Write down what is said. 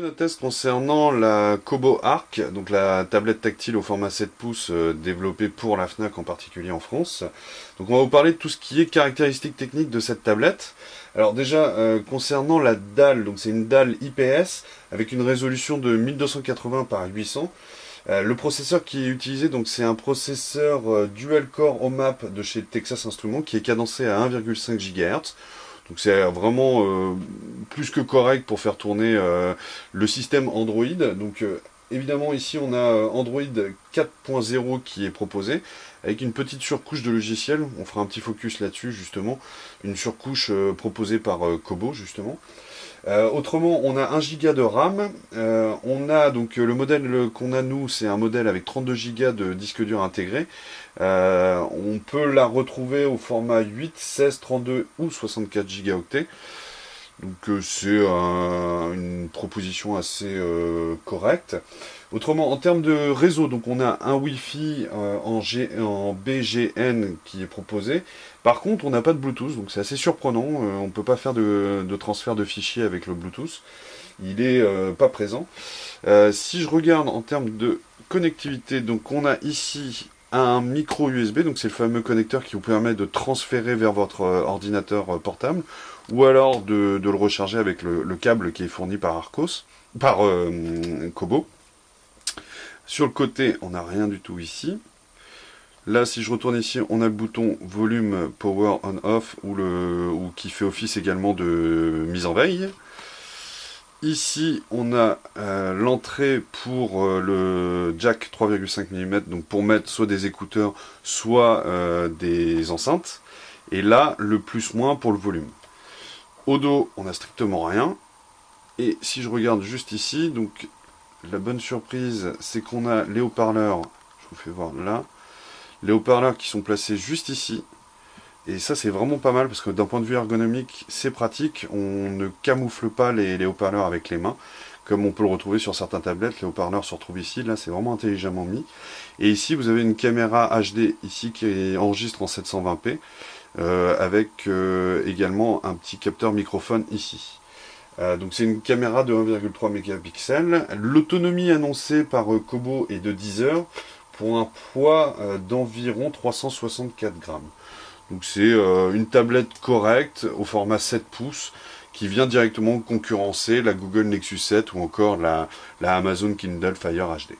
fait notre test concernant la Kobo Arc, donc la tablette tactile au format 7 pouces développée pour la Fnac en particulier en France. Donc on va vous parler de tout ce qui est caractéristiques techniques de cette tablette. Alors déjà concernant la dalle, donc c'est une dalle IPS avec une résolution de 1280 par 800. Le processeur qui est utilisé, donc c'est un processeur dual core OMAP de chez Texas Instruments qui est cadencé à 1,5 GHz. Donc c'est vraiment plus que correct pour faire tourner le système Android. Donc évidemment ici on a Android 4.0 qui est proposé, avec une petite surcouche de logiciel. On fera un petit focus là-dessus justement. Une surcouche proposée par Kobo justement. Autrement, on a 1 Go de RAM. On a donc le modèle qu'on a nous, c'est un modèle avec 32 Go de disque dur intégré. On peut la retrouver au format 8, 16, 32 ou 64 Go. Donc c'est une proposition assez correcte. Autrement, en termes de réseau, donc on a un Wi-Fi en BGN qui est proposé. Par contre, on n'a pas de Bluetooth, donc c'est assez surprenant. On ne peut pas faire de transfert de fichiers avec le Bluetooth. Il n'est pas présent. Si je regarde en termes de connectivité, donc on a ici un micro USB, donc c'est le fameux connecteur qui vous permet de transférer vers votre ordinateur portable, ou alors de le recharger avec le câble qui est fourni par Kobo. Sur le côté, on n'a rien du tout ici. Là, si je retourne ici, on a le bouton volume power on off ou qui fait office également de mise en veille. Ici, on a l'entrée pour le jack 3,5 mm, donc pour mettre soit des écouteurs, soit des enceintes. Et là, le plus-moins pour le volume. Au dos, on n'a strictement rien. Et si je regarde juste ici, donc la bonne surprise, c'est qu'on a les haut-parleurs, je vous fais voir là, les haut-parleurs qui sont placés juste ici. Et ça, c'est vraiment pas mal parce que d'un point de vue ergonomique, c'est pratique. On ne camoufle pas les haut-parleurs avec les mains, comme on peut le retrouver sur certaines tablettes. Les haut-parleurs se retrouvent ici. Là, c'est vraiment intelligemment mis. Et ici, vous avez une caméra HD ici qui enregistre en 720p, avec également un petit capteur microphone ici. Donc c'est une caméra de 1,3 mégapixels. L'autonomie annoncée par Kobo est de 10 heures pour un poids d'environ 364 grammes. Donc c'est une tablette correcte au format 7 pouces qui vient directement concurrencer la Google Nexus 7 ou encore la Amazon Kindle Fire HD.